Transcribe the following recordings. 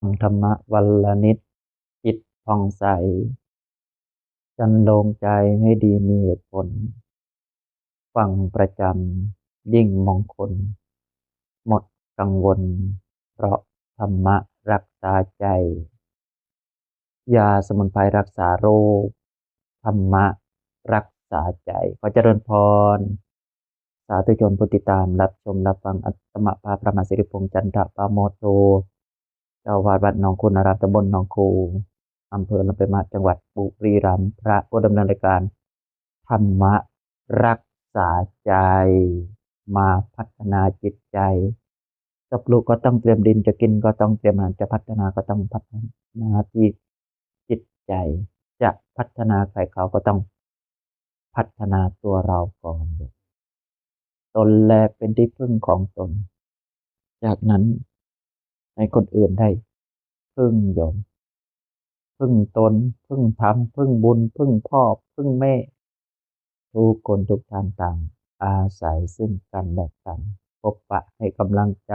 ฟังธรรมะวันละนิดจิตผ่องใสจันโลงใจให้ดีมีเหตุผลฟังประจำยิ่งมงคลหมดกังวลเพราะธรรมะรักษาใจยาสมุนไพรรักษาโรคธรรมะรักษาใจขอเจริญพรสาธุชนผู้ติดตามรับชมรับฟังอัตตมภาพระมหาสิริพงษ์จันทปาโมโทเจ้าวาดวัดหนองคุณนารามตำบลหนองคูอำเภอลำปางมาศจังหวัดบุรีรัมย์พระผู้ดำเนินรายการธรรมะรักษาใจมาพัฒนาจิตใจจะปลูกก็ต้องเตรียมดินจะกินก็ต้องเตรียมอาหารจะพัฒนาก็ต้องพัฒนาที่จิตใจจะพัฒนาใครเขาก็ต้องพัฒนาตัวเราก่อนตนแลเป็นที่พึ่งของตนจากนั้นให้คนอื่นได้พึ่งโยมพึ่งตนพึ่งธรรมพึ่งบุญพึ่งพ่อพึ่งแม่ทุกคนทุกท่านต่างอาศัยซึ่งกันและกันพบปะให้กำลังใจ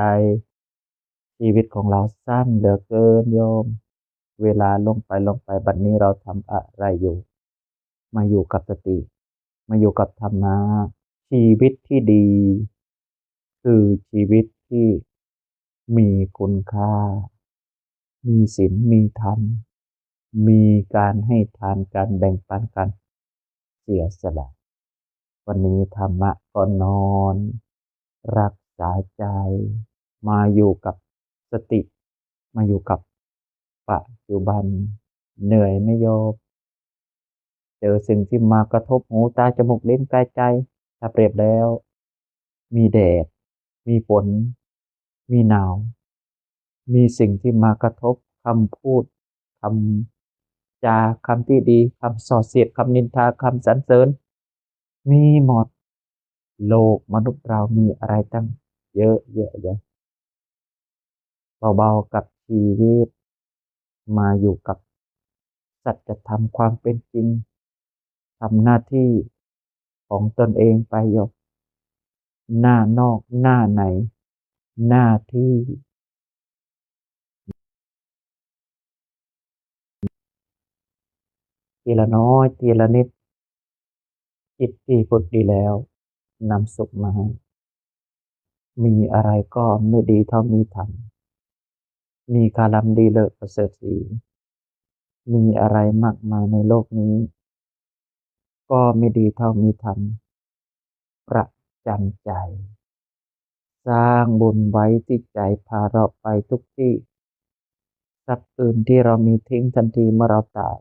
ชีวิตของเราสั้นเหลือเกินโยมเวลาลงไปบัดนี้เราทำอะไรอยู่มาอยู่กับสติมาอยู่กับธรรมะชีวิตที่ดีคือชีวิตที่มีคุณค่ามีศีลมีธรรมมีการให้ทานการแบ่งปันกันเสียสละวันนี้ธรรมะก็นอนรักษาใจมาอยู่กับสติมาอยู่กับปัจจุบันเหนื่อยไม่โยมเจอสิ่งที่มากระทบหูตาจมูกลิ้นกายใจถ้าเปรียบแล้วมีแดดมีฝนมีหนาวมีสิ่งที่มากระทบคำพูดคำจาคำที่ดีคำส่อเสียดคำนินทาคำสรรเสริญมีหมดโลกมนุษย์เรามีอะไรตั้งเยอะแยะเลยเบาๆกับชีวิตมาอยู่กับสัจธรรมความเป็นจริงทำหน้าที่ของตนเองไปอยู่หน้านอกหน้าไหนหน้าที่ทีละน้อยทีละนิดจิตที่ฝึกดีแล้วนำสุขมาให้มีอะไรก็ไม่ดีเท่ามีธรรมมีคารมดีเลิศประเสริฐสีมีอะไรมากมายในโลกนี้ก็ไม่ดีเท่ามีธรรมประจำใจสร้างบุญไว้ที่ใจพาเราไปทุกที่ทรัพย์อื่นที่เรามีทิ้งทันทีเมื่อเราตาย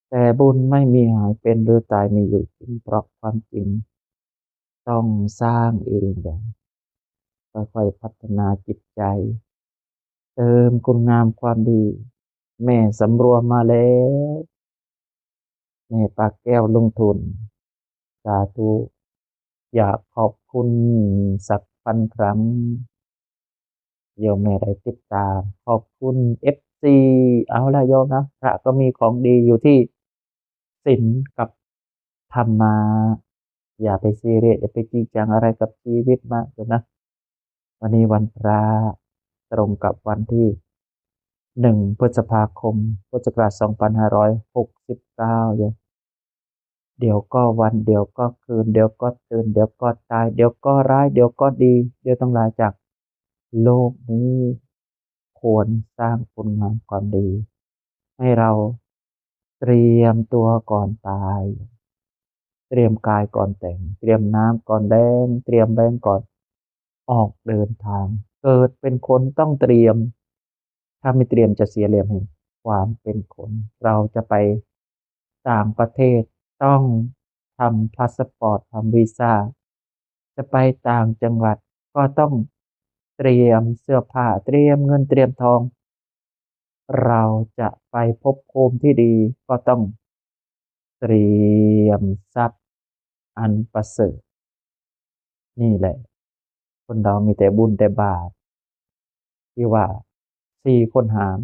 แต่บุญไม่มีหายเป็นหรือตายมีอยู่จริงเพราะความจริงต้องสร้างเองอย่างค่อยๆพัฒนาจิตใจเติมคุณงามความดีแม่สำรวมมาแล้วแม่ปากแก้วลงทุนสาธุอยากขอบคุณสักพันครั้งโยมแม่ได้ติดตามขอบคุณFCเอาละโยมนะพระก็มีของดีอยู่ที่ศีลกับธรรมะอย่าไปซีเรียสอย่าไปจริงจังอะไรกับชีวิตมากเลยนะวันนี้วันพระตรงกับวันที่1 พฤษภาคมพุทธศักราช2569โยมเดี๋ยวก็วันเดี๋ยวก็คืนเดี๋ยวก็ตื่นเดี๋ยวก็ตายเดี๋ยวก็ร้ายเดี๋ยวก็ดีเดี๋ยวต้องลาจากโลกนี้ควรสร้างคุณงามความดีให้เราเตรียมตัวก่อนตายเตรียมกายก่อนแต่งเตรียมน้ำก่อนแดงเตรียมแบงก์ก่อนออกเดินทางเกิดเป็นคนต้องเตรียมถ้าไม่เตรียมจะเสียเหลี่ยมแห่งความเป็นคนเราจะไปต่างประเทศต้องทำพาสปอร์ตทำวีซ่าจะไปต่างจังหวัดก็ต้องเตรียมเสื้อผ้าเตรียมเงินเตรียมทองเราจะไปภพภูมิที่ดีก็ต้องเตรียมทรัพย์อันประเสริฐนี่แหละคนเรามีแต่บุญแต่บาปที่ว่า4 คนหาม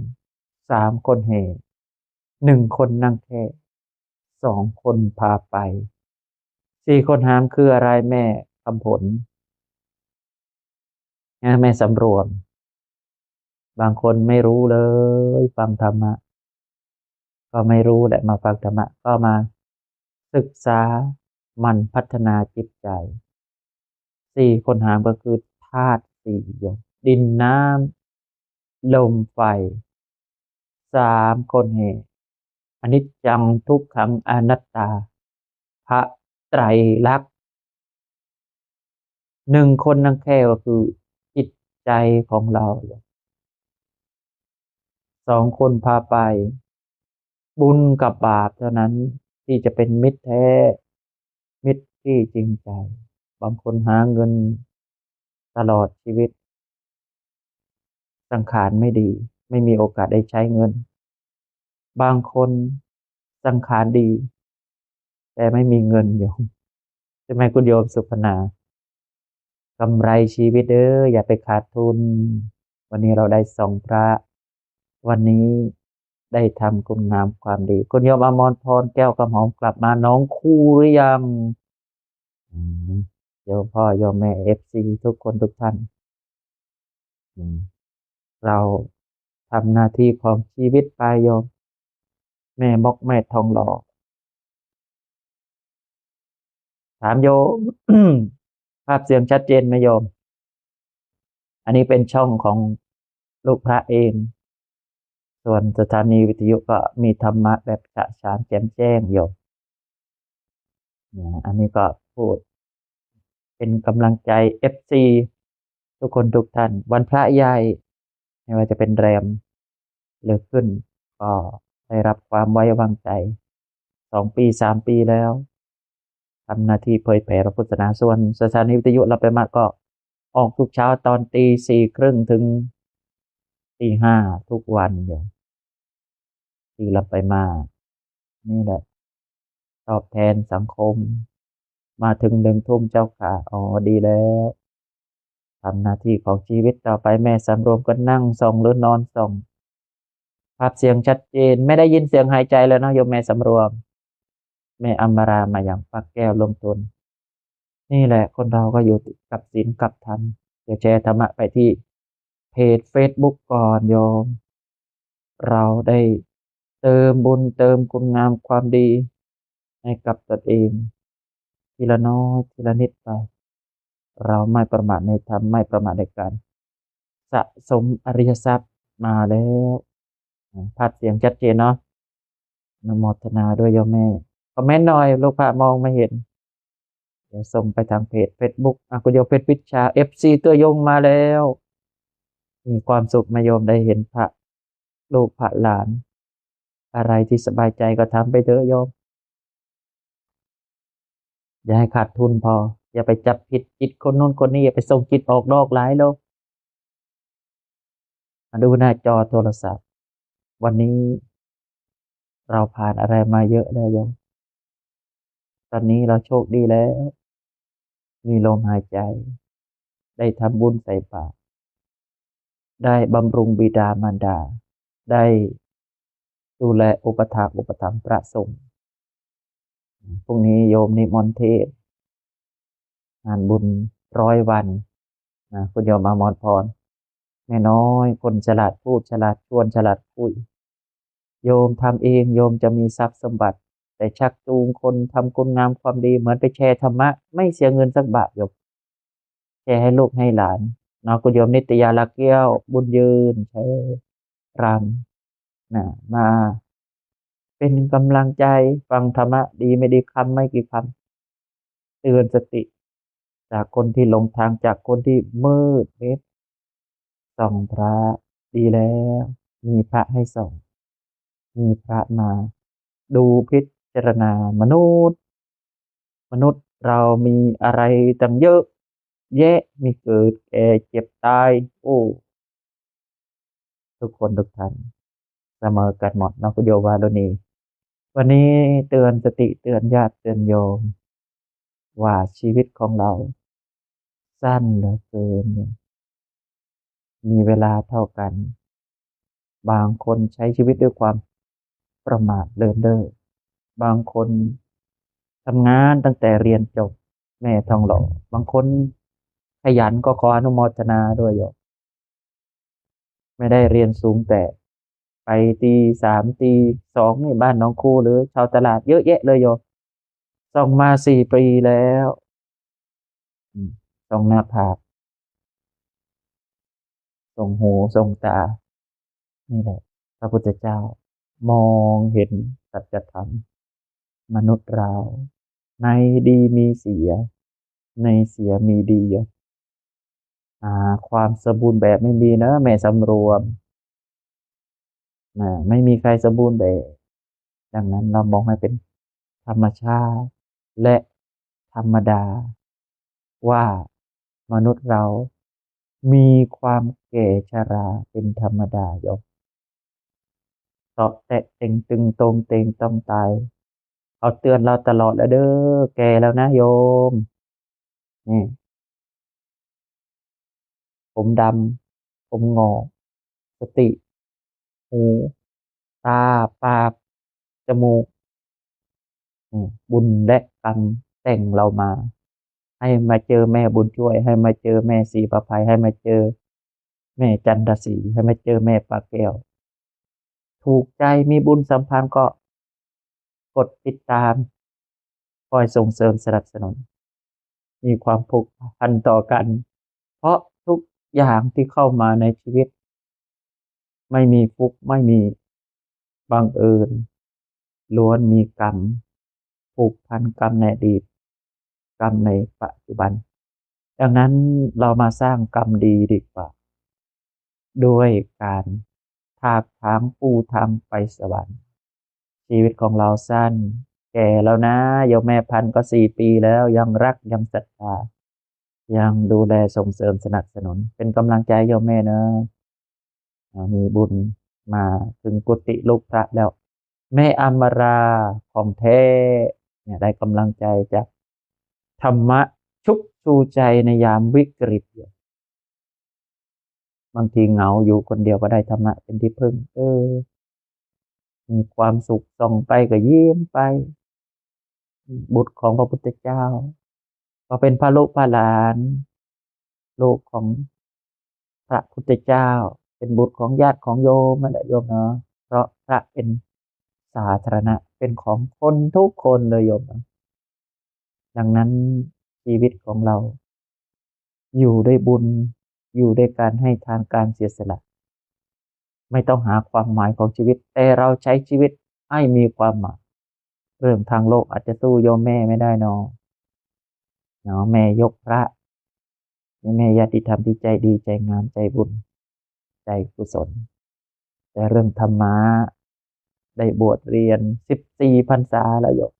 3 คนเห1 คนนั่งแค่2 คนพาไป4 คนหามคืออะไรแม่คำผลแม่สำรวม บางคนไม่รู้เลยฟังธรรมะก็ไม่รู้แหละมาฟังธรรมะก็มาศึกษามันพัฒนาจิตใจสี่คนหามก็คือธาตุสี่ยกดินน้ำลมไฟสามคนเหตุอนิจจังทุกขังอนัตตาพระไตรลักษณ์หนึ่งคนนั่งแค่ก็คือจิตใจของเราสองคนพาไปบุญกับบาปเท่านั้นที่จะเป็นมิตรแท้มิตรที่จริงใจบางคนหาเงินตลอดชีวิตสังขารไม่ดีไม่มีโอกาสได้ใช้เงินบางคนสังขารดีแต่ไม่มีเงินโยมใช่ไหมคุณโยมสุพนากำไรชีวิตอย่าไปขาดทุนวันนี้เราได้ส่องพระวันนี้ได้ทำคุณงามความดีคุณโยมอมรพรแก้วกำหอมกลับมาน้องคู่หรือยังอืมโยมพ่อโยมแม่FCทุกคนทุกท่านอืมเราทำหน้าที่ของชีวิตไปโยมแม่บอกแม่ทองหล่อถามโยมภาพเสียงชัดเจนไหมโยมอันนี้เป็นช่องของลูกพระเองส่วนสถานีวิทยุก็มีธรรมะแบบฉะฉานแจ่มแจ้งโยมอันนี้ก็พูดเป็นกำลังใจ FC ทุกคนทุกท่านวันพระใหญ่ไม่ว่าจะเป็นแรมหรือขึ้นก็ได้รับความไว้วางใจ2 ปี3 ปีแล้วทำหน้าที่เผยแผ่พระพุทธศาสนาส่วนสถานีวิทยุเราไปมาก็ออกทุกเช้าตอนตี 4 ครึ่งถึงตี 5ทุกวันอยู่ที่เราไปมานี่แหละตอบแทนสังคมมาถึง1 ทุ่มเจ้าค่ะอ๋อดีแล้วทำหน้าที่ของชีวิตต่อไปแม่สำรวมก็นั่งส่องหรือนอนส่องภาพเสียงชัดเจนไม่ได้ยินเสียงหายใจแล้วนะโยมแม่สำรวมแม่อมรามาอย่างปักแก้วลงทุนนี่แหละคนเราก็อยู่กับศีลกับธรรมเดี๋ยวแชร์ธรรมะไปที่เพจ Facebook ก่อนโยมเราได้เติมบุญเติมคุณงามความดีให้กับตนเองทีละน้อยทีละนิดไปเราไม่ประมาทในธรรมไม่ประมาทในการสะสมอริยทรัพย์มาแล้วภาพเสียงชัดเจนเนาะอนุโมทนาด้วยโยมแม่คอมเมนต์หน่อยลูกพระมองไม่เห็นเดี๋ยวส่งไปทางเพจ Facebook คุณโยมเพชรวิชา FC ตัวยงมาแล้วมีความสุขมาโยมได้เห็นพระลูกพระหลานอะไรที่สบายใจก็ทำไปเถอะโยมอย่าให้ขาดทุนพออย่าไปจับผิดจิตคนนู้นคนนี้อย่าไปส่งจิตออกนอกหลายโลกมาดูหน้าจอโทรศัพท์วันนี้เราผ่านอะไรมาเยอะแล้วโยมตอนนี้เราโชคดีแล้วมีลมหายใจได้ทำบุญใส่บาตรได้บำรุงบิดามารดาได้ดูแลอุปถากอุปถัมภ์พระสงฆ์พรุ่งนี้โยมนิมนต์เทศน์งานบุญ100 วันคุณโยมอมรพรแม่น้อยคนฉลาดพูดฉลาดชวนฉลาดคุยโยมทำเองโยมจะมีทรัพย์สมบัติแต่ชักจูงคนทำคุณงามความดีเหมือนไปแชร์ธรรมะไม่เสียเงินสักบาทโยมแชร์ให้ลูกให้หลานคุณโยมนิตยาลักแก้วบุญยืนใช้รำมาเป็นกำลังใจฟังธรรมะดีไม่ดีคำไม่กี่คำเตือนสติจากคนที่หลงทางจากคนที่มืดมิดส่องพระดีแล้วมีพระให้ส่องมีพระมาดูพิจารณามนุษย์เรามีอะไรตั้งเยอะแยะมีเกิดแก่เจ็บตายโอ้ทุกคนทุกท่านเสมอกันหมดคุณโยวาโลนีวันนี้เตือนสติเตือนญาติเตือนโยมว่าชีวิตของเราสั้นเหลือเกินมีเวลาเท่ากันบางคนใช้ชีวิตด้วยความประมาทเลินเล่อบางคนทำงานตั้งแต่เรียนจบแม่ทองหล่อบางคนขยันก็ขออนุโมทนาด้วยโยมแ ไม่ได้เรียนสูงแต่ไปตีสามตีสองในบ้านน้องครูหรือชาวตลาดเยอะแยะเลยโยส่องมา4 ปีแล้วส่องหน้าผากส่องหูส่องตานี่แหละพระพุทธเจ้ามองเห็นสัจธรรมมนุษย์เราในดีมีเสียในเสียมีดีความสมบูรณ์แบบไม่มีนะแม่สำรวมไม่มีใครสมบูรณ์แบบดังนั้นเรามองให้เป็นธรรมชาติและธรรมดาว่ามนุษย์เรามีความแก่ชราเป็นธรรมดาโยมเตาะแตะเต็งตึงตรงเต็งต้องตายเขาเตือนเราตลอดแล้วเด้อแก่แล้วนะโยมนี่ผมดำผมงอกสติหูตาปากจมูกบุญและกรรมแต่งเรามาให้มาเจอแม่บุญช่วยให้มาเจอแม่ศรีประภัยให้มาเจอแม่จันทศรีให้มาเจอแม่ปากแก้วถูกใจมีบุญสัมพันธ์ก็กดติดตามคอยส่งเสริมสนับสนุนมีความผูกพันต่อกันเพราะทุกอย่างที่เข้ามาในชีวิตไม่มีฟุกไม่มีบังเอิญล้วนมีกรรมผูกพันกรรมในอดีตกรรมในปัจจุบันดังนั้นเรามาสร้างกรรมดีดีกว่าด้วยการทาบทางปูทางไปสวรรค์ชีวิตของเราสั้นแก่แล้วนะโยมแม่พันธุ์ก็4 ปีแล้วยังรักยังศรัทธายังดูแลส่งเสริมสนับสนุนเป็นกำลังใจโยมแม่เนอะมีบุญมาถึงกุฏิลูกพระแล้วแม่อมราของแท้เนี่ยได้กำลังใจจากธรรมะชุบชูใจในยามวิกฤตบางทีเหงาอยู่คนเดียวก็ได้ธรรมะเป็นที่พึ่งมีความสุขส่องไปก็ยิ้มไปบุตรของพระพุทธเจ้าก็เป็นพระลูกพระหลานลูกของพระพุทธเจ้าเป็นบุตรของญาติของโยมนั่นแหละโยมเนาะเพราะพระเป็นสาธารณะเป็นของคนทุกคนเลยโยมนะดังนั้นชีวิตของเราอยู่ด้วยบุญอยู่ด้วยการให้ทานการเสียสละไม่ต้องหาความหมายของชีวิตแต่เราใช้ชีวิตให้มีความหมายเรื่องทางโลกอาจจะสู้โยมแม่ไม่ได้เนาะแม่ยกพระแม่ญาติธรรมที่ใจดีใจงามใจบุญใจกุศลแต่เรื่องธรรมะได้บวชเรียน14 พรรษาแล้วโยม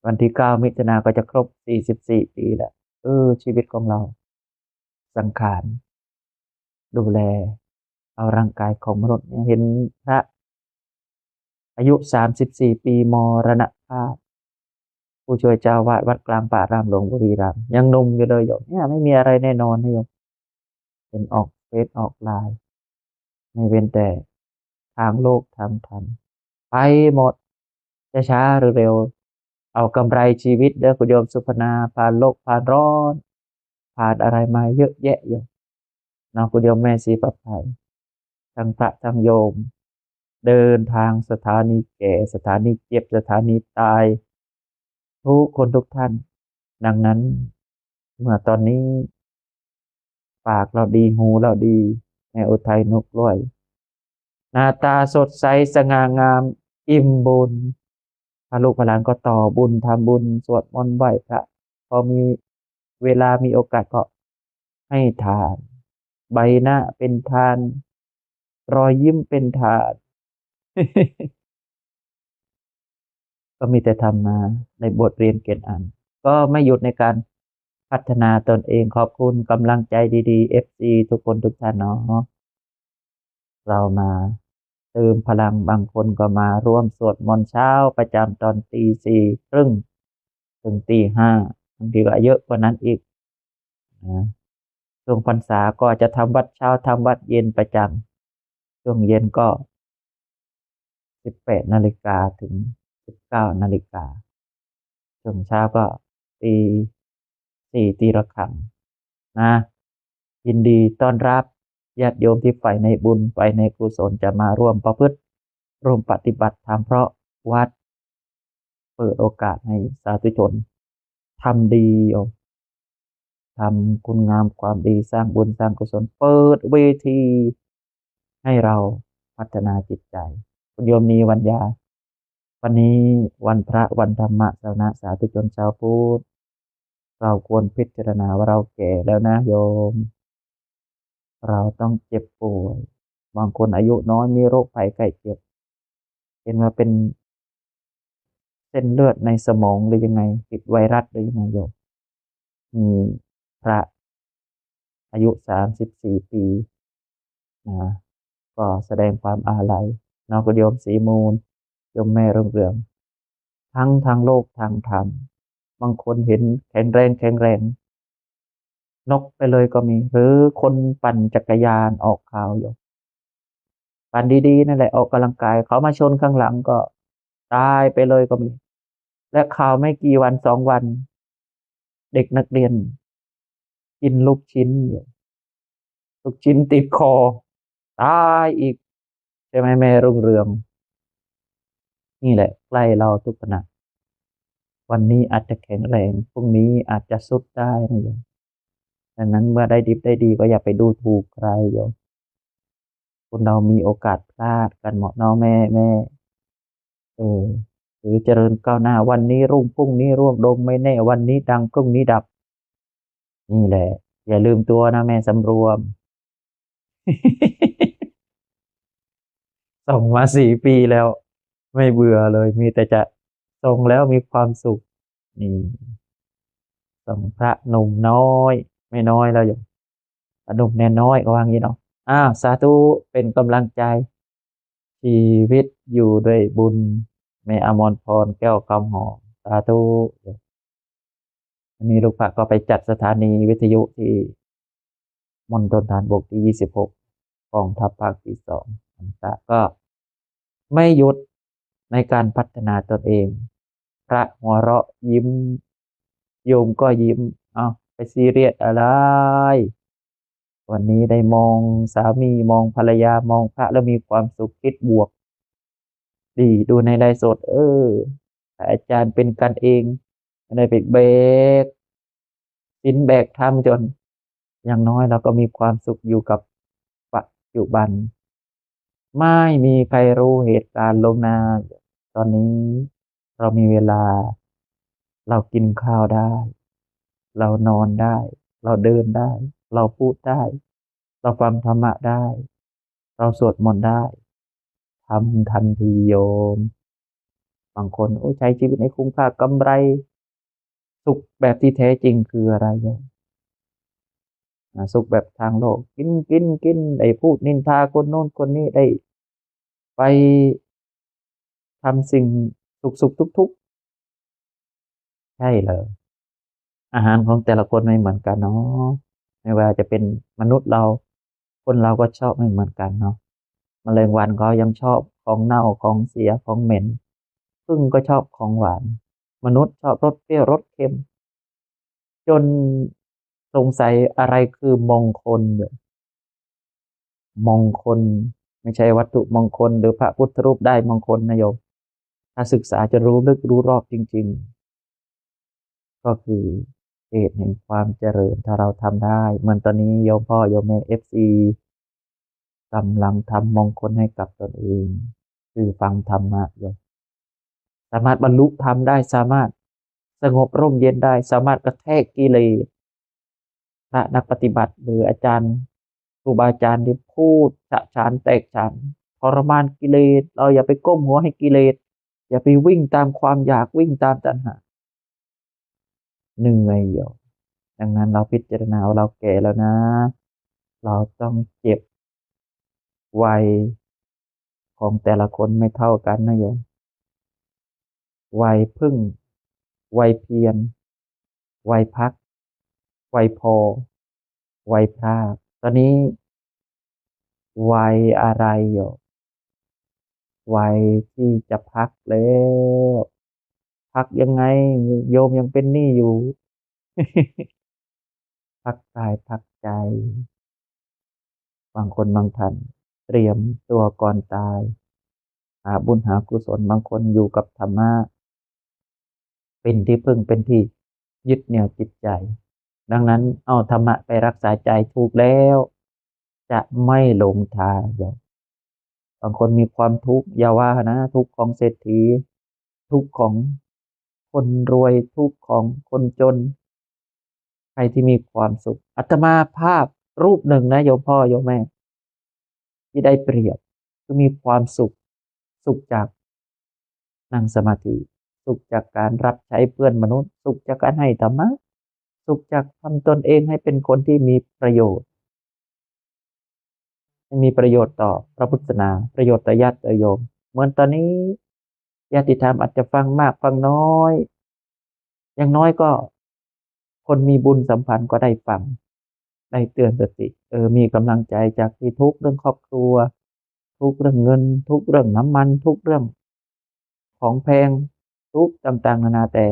วันที่9 มิถุนายนก็จะครบ44 ปีแล้วชีวิตของเราสังขารดูแลเอาร่างกายของมนุษย์เนี่ยเห็นพระอายุ34 ปีมรณภาพผู้ช่วยเจ้าวาดวัดกลางป่ารามหลวงบุรีรัมย์ยังหนุ่มอยู่เลยโยมเนี่ยไม่มีอะไรแน่นอนนะโยมเป็นออกเฟซออกไลน์ไม่เว้นแต่ทางโลกทางธรรมไปหมดจะช้าหรือเร็วเอากำไรชีวิตเด้อคุณโยมสุพนาผ่านโลกผ่านร้อนผ่านอะไรมาเยอะแยะโยมน้องคุณโยมแม่ศรีประภัยทั้งพระทั้งโยมเดินทางสถานีแก่สถานีเจ็บสถานีตายทุกคนทุกท่านดังนั้นเมื่อตอนนี้ปากเราดีหูเราดีแม่อุทัยนกล้วยหน้าตาสดใสสง่างามอิ่มบุญพระลูกพระหลานก็ต่อบุญทำบุญสวดมนต์ไหว้พระพอมีเวลามีโอกาสก็ให้ทานใบหน้าเป็นทานรอยยิ้มเป็นทาน ก็มีแต่ทำมาในบทเรียนเกณฑ์อ่านก็ไม่หยุดในการพัฒนาตนเองขอบคุณกำลังใจดีๆ FC ทุกคนทุกท่านเนาะเรามาเติมพลังบางคนก็มาร่วมสวดมนต์เช้าประจำตอนตี 4 ครึ่งถึงตี 5บางทีก็เยอะกว่านั้นอีกนะช่วงพรรษาก็จะทำวัดเช้าทำวัดเย็นประจำช่วงเย็นก็18 นาฬิกาถึง19 นาฬิกาช่วงเช้าก็ตี 4ตีละครั้งนะยินดีต้อนรับ ญาติโยมที่ใฝ่ในบุญใฝ่ในกุศลจะมาร่วมประพฤติร่วมปฏิบัติธรรมเพราะวัดเปิดโอกาสให้สาธุชนทำดีโยมทำคุณงามความดีสร้างบุญสร้างกุศลเปิดเวทีให้เราพัฒนาจิตใจคุณโยมนีวันยาวันนี้วันพระวันธรรมสวนาสาธุชนชาวพุทธเราควรพิจารณาว่าเราแก่แล้วนะโยมเราต้องเจ็บป่วยบางคนอายุน้อยมีโรคภัยไข้เจ็บเป็นมาเป็นเส้นเลือดในสมองหรือยังไงติดไวรัสหรือยังไงโยมมีพระอายุ34 ปีนะก็แสดงความอาลัยน้องกุโยมศรีมูลโยมแม่รุ่งเรืองทั้งทางโลกทางธรรมบางคนเห็นแข็งแรงแข็งแรงนกไปเลยก็มีหรือคนปั่นจักรยานออกข่าวอยู่ปั่นดีๆนั่นแหละออกกำลังกายเขามาชนข้างหลังก็ตายไปเลยก็มีและข่าวไม่กี่วัน2 วันเด็กนักเรียนกินลูกชิ้นอยู่ลูกชิ้นติดคอตายอีกใช่ไหมแม่รุ่งเรืองนี่แหละใกล้เราทุกขณะวันนี้อาจจะแข็งแรงพรุ่งนี้อาจจะสุดได้นะโยมดังนั้นเมื่อได้ดิบได้ดีก็อย่าไปดูถูกใครโยมคนเรามีโอกาสพลาดกันหมดเนาะแม่เออหรือเจริญก้าวหน้าวันนี้รุ่งพรุ่งนี้ร่วงลงไม่แน่วันนี้ดังพรุ่งนี้ดับนี่แหละอย่าลืมตัวนะแม่สำรวม ส่งมา4 ปีแล้วไม่เบื่อเลยมีแต่จะส่งแล้วมีความสุขนี่ส่งพระหนุ่มน้อยไม่น้อยแล้วอยู่พระหนุ่มแน่น้อยก็ว่างี้เนาะสาธุเป็นกำลังใจชีวิตอยู่ด้วยบุญแม่อมรพรแก้วคำหอมสาธุอันนี้ลูกพระก็ไปจัดสถานีวิทยุที่มณฑลฐานบกที่26กองทัพภาคที่2พรรษาก็ไม่หยุดในการพัฒนาตนเองพระหัวเราะยิ้มโยมก็ยิ้มไปซีเรียสอะไรวันนี้ได้มองสามีมองภรรยามองพระแล้วมีความสุขคิดบวกดีดูในไลฟ์สดแต่อาจารย์เป็นกันเองไม่ได้ไปแบกสินแบกธรรมจนอย่างน้อยเราก็มีความสุขอยู่กับปัจจุบันไม่มีใครรู้เหตุการณ์ล่วงหน้าตอนนี้เรามีเวลาเรากินข้าวได้เรานอนได้เราเดินได้เราพูดได้เราฟังธรรมะได้เราสวดมนต์ได้ทำทันทีโยมบางคนใช้ชีวิตให้คุ้มค่ากำไรสุขแบบที่แท้จริงคืออะไรโยมสุขแบบทางโลกกินได้พูดนินทาคนโน้นคนนี้ได้ไปทำสิ่งสุขทุกๆใช่เลยอาหารของแต่ละคนไม่เหมือนกันเนาะไม่ว่าจะเป็นมนุษย์เราคนเราก็ชอบไม่เหมือนกันเนาะแมลงวันก็ยังชอบของเน่าของเสียของเหม็นผึ้งก็ชอบของหวานมนุษย์ชอบรสเปรี้ยวรสเค็มจนสงสัยอะไรคือมงคลอยู่มงคลไม่ใช่วัตถุมงคลหรือพระพุทธรูปได้มงคลนะโยมถ้าศึกษาจะรู้ลึกรู้รอบจริงๆก็คือเหตุแห่งความเจริญถ้าเราทำได้เหมือนตอนนี้โยมพ่อโยมแม่FCกำลังทำมงคลให้กับตนเองคือฟังธรรมะโยมสามารถบรรลุธรรมได้สามารถสงบร่มเย็นได้สามารถกระแทกกิเลสพระนักปฏิบัติหรืออาจารย์ครูบาอาจารย์ที่พูดฉะฉานแตกฉานทรมานกิเลสเราอย่าไปก้มหัวให้กิเลสอย่าไปวิ่งตามความอยากวิ่งตามตัณหาเหนื่อยโยมดังนั้นเราพิจารณาว่าเราแก่แล้วนะเราต้องเจ็บวัยของแต่ละคนไม่เท่ากันนะโยมวัยพึ่งวัยเพียรวัยพักวัยพอวัยพรากตอนนี้วัยอะไรโยมวัยที่จะพักแล้วพักยังไงโยมยังเป็นหนี้อยู่พักกายพักใจ บางคนบางท่านเตรียมตัวก่อนตายหาบุญหากุศลบางคนอยู่กับธรรมะเป็นที่พึ่งเป็นที่ยึดเหนี่ยวจิตใจดังนั้นเอาธรรมะไปรักษาใจถูกแล้วจะไม่หลงทางโยมบางคนมีความทุกข์อย่าว่านะทุกข์ของเศรษฐีทุกข์ของคนรวยทุกข์ของคนจนใครที่มีความสุขอาตมาภาพรูปหนึ่งนะโยมพ่อโยมแม่ที่ได้เปรียบคือมีความสุขสุขจากนั่งสมาธิสุขจากการรับใช้เพื่อนมนุษย์สุขจากการให้ธรรมะสุขจากทำตนเองให้เป็นคนที่มีประโยชน์ให้มีประโยชน์ต่อพระพุทธศาสนาประโยชน์ต่อญาติโยมเหมือนตอนนี้ญาติธรรมอาจจะฟังมากฟังน้อยอย่างน้อยก็คนมีบุญสัมพันธ์ก็ได้ฟังได้เตือนสติมีกำลังใจจากที่ทุกข์เรื่องครอบครัวทุกข์เรื่องเงินทุกข์เรื่องน้ำมันทุกข์เรื่องของแพงทุกข์ต่างๆนานาแต่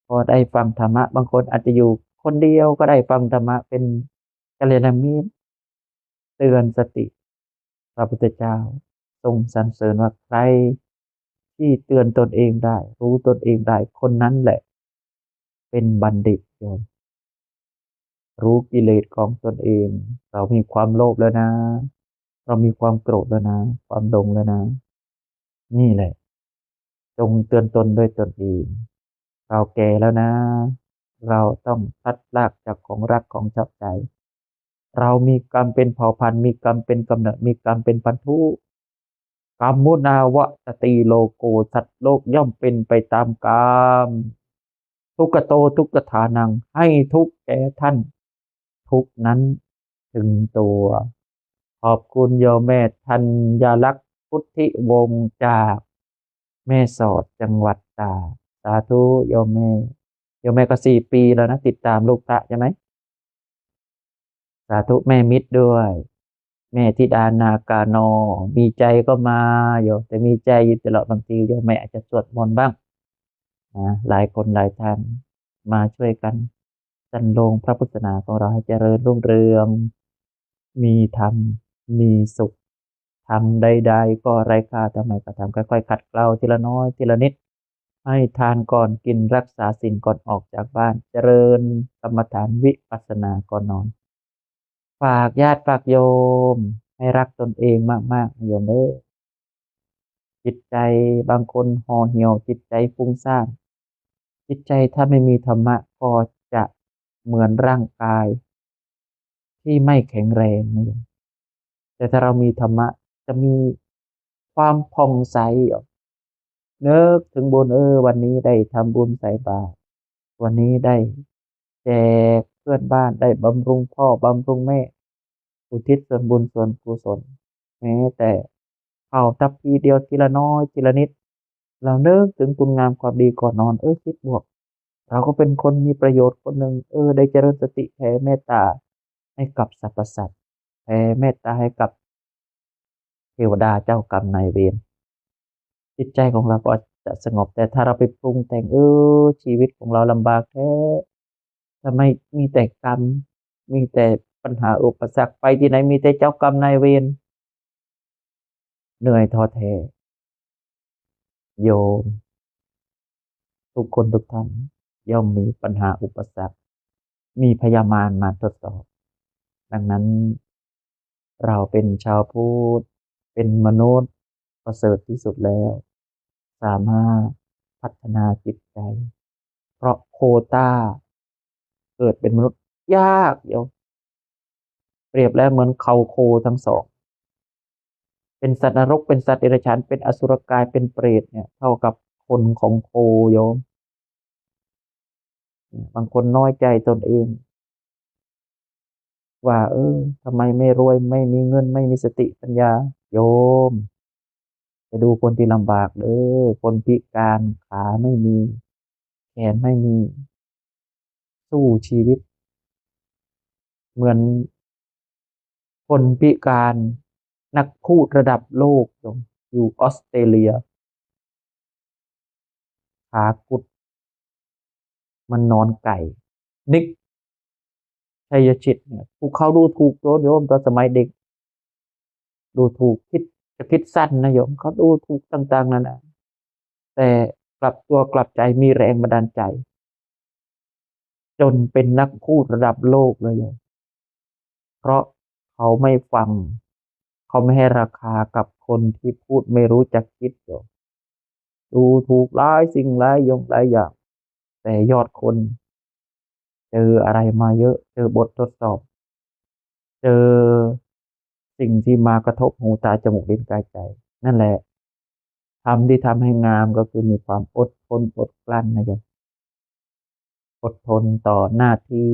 พอได้ฟังธรรมะบางคนอาจจะอยู่คนเดียวก็ได้ฟังธรรมะเป็นกัลยาณมิตรเตือนสติพระพุทธเจ้าทรงสรรเสริญว่าใครที่เตือนตนเองได้รู้ตนเองได้คนนั้นแหละเป็นบัณฑิตโยมรู้กิเลสของตนเองเรามีความโลภแล้วนะเรามีความโกรธแล้วนะความหลงแล้วนะนี่แหละจงเตือนตนด้วยตนเองเราแก่แล้วนะเราต้องพลัดพรากจากของรักของชอบใจเรามีกรรมเป็นเผ่าพันธุ์มีกรรมเป็นกำเนิดมีกรรมเป็นพันธุกรรมมุนาวะตติโลโกสัตว์โลกย่อมเป็นไปตามกรรมทุกขโตทุกขฐานังให้ทุกแก่ท่านทุกนั้นถึงตัวขอบคุณโยมแม่ธัญลักษณ์พุทธิวงศ์จากแม่สอดจังหวัดตากสาธุโยมแม่โยมแม่ก็4 ปีแล้วนะติดตามลูกพระใช่ไหมสาธุแม่มิตรด้วยแม่ธิดานาคานอมีใจก็มาโยมแต่มีใจอยู่ตลอดบางทีโยมแม่อาจจะสวดมนต์บ้างนะหลายคนหลายท่านมาช่วยกันสรรโลงพระพุทธศาสนาของเราให้เจริญรุ่งเรืองมีธรรมมีสุขทำใดๆก็ไร้ค่าทำไมก็ทำค่อยๆขัดเกลาทีละน้อยทีละนิดให้ทานก่อนกินรักษาศีลก่อนออกจากบ้านเจริญกรรมฐานวิปัสสนาก่อนนอนฝากญาติฝากโยมให้รักตนเองมากๆโยมเด้อจิตใจบางคนห่อเหี่ยวจิตใจฟุ้งซ่านจิตใจถ้าไม่มีธรรมะก็จะเหมือนร่างกายที่ไม่แข็งแรงนะโยมแต่ถ้าเรามีธรรมะจะมีความผ่องใสนึกถึงบุญวันนี้ได้ทำบุญใส่บาตรวันนี้ได้แจกเพื่อนบ้านได้บำรุงพ่อบำรุงแม่อุทิศส่วนบุญส่วนกุศลแม้แต่เอาทัพพีเดียวทีละน้อยทีละนิดเรานึกถึงคุณงามความดีก่อนนอนคิดบวกเราก็เป็นคนมีประโยชน์คนหนึ่งได้เจริญสติแผ่เมตตาให้กับสรรพสัตว์แผ่เมตตาให้กับเทวดาเจ้ากรรมนายเวรจิตใจของเราก็จะสงบแต่ถ้าเราไปปรุงแต่งชีวิตของเราลำบากแท้ทำไมมีแต่กรรมมีแต่ปัญหาอุปสรรคไปที่ไหนมีแต่เจ้ากรรมนายเวรเหนื่อยท้อแท้โยมทุกคนทุกท่านย่อมมีปัญหาอุปสรรคมีพยามารมาทดสอบดังนั้นเราเป็นชาวพุทธเป็นมนุษย์ประเสริฐที่สุดแล้วสามารถพัฒนาจิตใจเพราะโควต้าเกิดเป็นมนุษย์ยากโยมเปรียบแล้วเหมือนเขาโคทั้งสองเป็นสัตว์นรกเป็นสัตว์เดรัจฉานเป็นอสุรกายเป็นเปรตเนี่ยเท่ากับคนของโคโยมบางคนน้อยใจตนเองว่าทำไมไม่รวยไม่มีเงินไม่มีสติปัญญาโยมไปดูคนที่ลำบากคนพิการขาไม่มีแขนไม่มีสู้ชีวิตเหมือนคนพิการนักพูดระดับโลกโยมอยู่ออสเตรเลียขากุดมันนอนไก่นิกชัยชิตเนี่ยพวกเขาดูถูกโยมตอนสมัยเด็ก ดูถูกคิดจะคิดสั้นนะโยมเขาดูถูกต่างๆนั่นแหละแต่กลับตัวกลับใจมีแรงบันดาลใจจนเป็นนักพูดระดับโลกเลยโยมเพราะเขาไม่ฟังเขาไม่ให้ราคากับคนที่พูดไม่รู้จักคิดโยมดูถูกหลายสิ่งหลายอย่างแต่ยอดคนเจออะไรมาเยอะเจอบททดสอบเจอสิ่งที่มากระทบหูตาจมูกลิ้นกายใจนั่นแหละทำที่ทำให้งามก็คือมีความอดทนอดกลั้นนะโยมอดทนต่อหน้าที่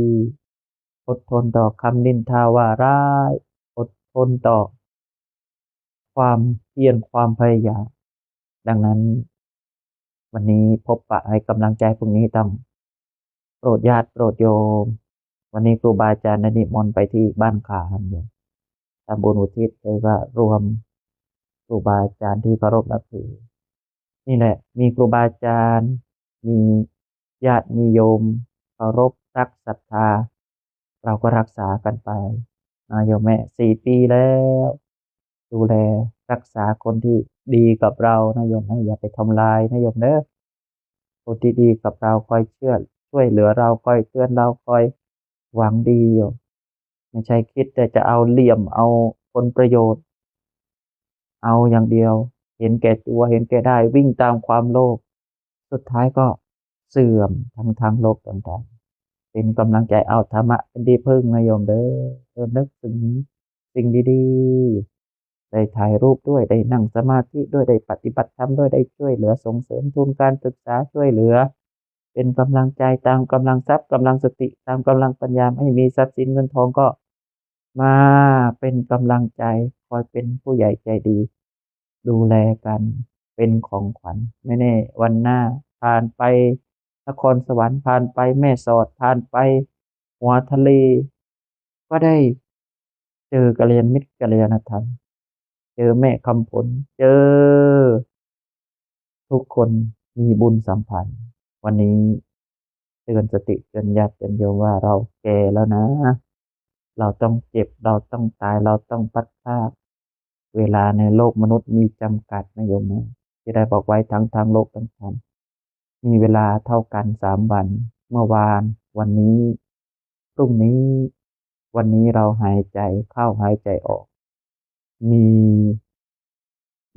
อดทนต่อคำนินทาว่าร้ายอดทนต่อความเพียรความพยายามดังนั้นวันนี้พบปะให้กำลังใจพวกนี้ต้องโปรดญาติโปรดโยมวันนี้ครูบาอาจารย์ได้นิมนต์ไปที่บ้านขามโยมทำบุญอุทิศเลยว่ารวมครูบาอาจารย์ที่เคารพนับถือนี่แหละมีครูบาอาจารย์มีญาติมีโยมเคารพรักศรัทธาเราก็รักษากันไปนะโยมแม่4 ปีแล้วดูแลรักษาคนที่ดีกับเรานะโยมนะอย่าไปทำลายนะโยมเด้อคนที่ดีกับเราคอยช่วยเหลือเราคอยเตือนเราคอยหวังดีโยมไม่ใช่คิดแต่จะเอาเหลี่ยมเอาผลประโยชน์ เอาอย่างเดียวเห็นแก่ตัวเห็นแก่ได้วิ่งตามความโลภสุดท้ายก็เสื่อมทั้งทางโลกต่างๆเป็นกำลังใจเอาธรรมะเป็นที่พึ่งนะโยมเด้อนึกถึงสิ่งดีๆได้ถ่ายรูปด้วยได้นั่งสมาธิด้วยได้ปฏิบัติธรรมด้วยได้ช่วยเหลือส่งเสริมทุนการศึกษาช่วยเหลือเป็นกำลังใจตามกำลังทรัพย์กำลังสติตามกำลังปัญญาไม่มีทรัพย์สินเงินทองก็มาเป็นกำลังใจคอยเป็นผู้ใหญ่ใจดี ดูแลกันเป็นของขวัญไม่แน่วันหน้าผ่านไปนครสวรรค์ผ่านไปแม่สอดผ่านไปหัวทะเลก็ได้เจอกัลยาณมิตรกัลยาณธรรมเจอแม่คำผลเจอทุกคนมีบุญสัมพันธ์วันนี้เตือนสติเตือนญาติเตือนโยมว่าเราแก่แล้วนะเราต้องเจ็บเราต้องตายเราต้องพัดพรากเวลาในโลกมนุษย์มีจำกัดนะโยมนะที่ได้บอกไว้ทั้งทางโลกทั้งธรรมมีเวลาเท่ากัน3 วันเมื่อวานวันนี้พรุ่งนี้วันนี้เราหายใจเข้าหายใจออกมี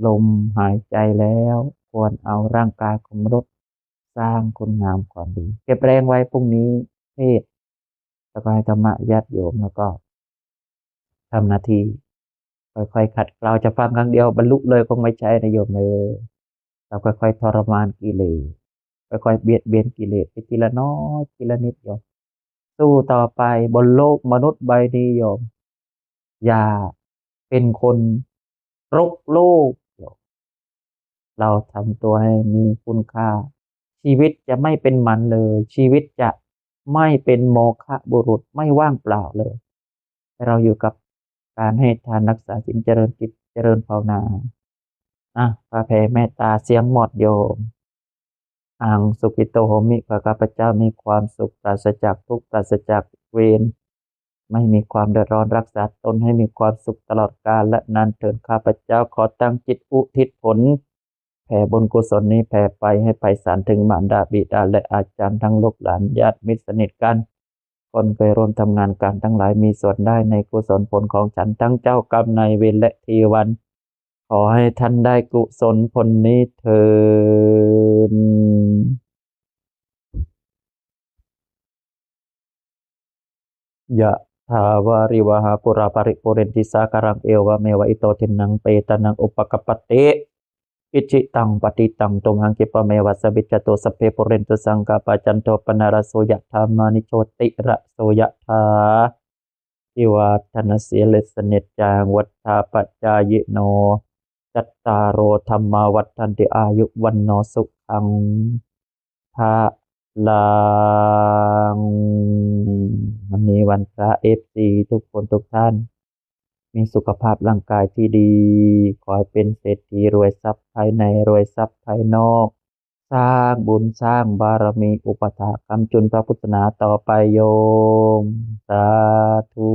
ลมหายใจแล้วควรเอาร่างกายของมนุษย์สร้างคุณงามความดีเก็บแรงไว้พรุ่งนี้เทศน์แล้วก็ให้ธรรมะญาติโยมแล้วก็ทำหน้าที่ค่อยๆขัดเกลาจะฟังครั้งเดียวบรรลุเลยคงไม่ใช่นะโยมเลยเราค่อยๆทรมานกิเลสค่อยๆเบียดเบียนกิเลสไปทีละน้อยทีละนิดโยมสู้ต่อไปบนโลกมนุษย์ใบนี้โยมอย่าเป็นคนรกโลกโยมเราทำตัวให้มีคุณค่าชีวิตจะไม่เป็นมันเลยชีวิตจะไม่เป็นโมฆะบุรุษไม่ว่างเปล่าเลยให้เราอยู่กับการให้ทานรักษาศีลเจริญจิตเจริญภาวนาพระแผ่เมตตาเสียงหมดโยมอังสุขิโตโหมิข้าพเจ้ามีความสุขปราศจากทุกข์ปราศจากเวรไม่มีความเดือดร้อนรักษาตนให้มีความสุขตลอดกาลและนานเถิดข้าพเจ้าขอตั้งจิตอุทิศผลแผ่บุญกุศลนี้แผ่ไปให้ไพศาลถึงมารดาบิดาและอาจารย์ทั้งลูกหลานญาติมิตรสนิทกันคนเคยร่วมทำงานการทั้งหลายมีส่วนได้ในกุศลผลของฉันทั้งเจ้ากรรมนายเวรและเทวัน ขอให้ท่านได้กุศลผลนี้เถิดยะถาวาริวหาปุราปริปุเรนติสาการังเอวะเมวะอิโตทินังเปตานังอุปกปปติอิจิตังปฏิตังตุมหังกิปะเมวะสบิจจตุสพเพปุเรนตุสังกาปจันโทปนารโสยะธามานิโชติระโสยะธาอิวาทนเสียเลสเนจจางวัฏฐาปัจจายโนจัตตารโอธรรมาวัฏทันติอายุวันโนสุขังภาลังวันนี้วันพระFCทุกคนทุกท่านมีสุขภาพร่างกายที่ดีขอให้เป็นเศรษฐีรวยทรัพย์ภายในรวยทรัพย์ภายนอกสร้างบุญสร้างบารมีอุปถากำจุนพระพุทธศาสนาต่อไปโยมสาธุ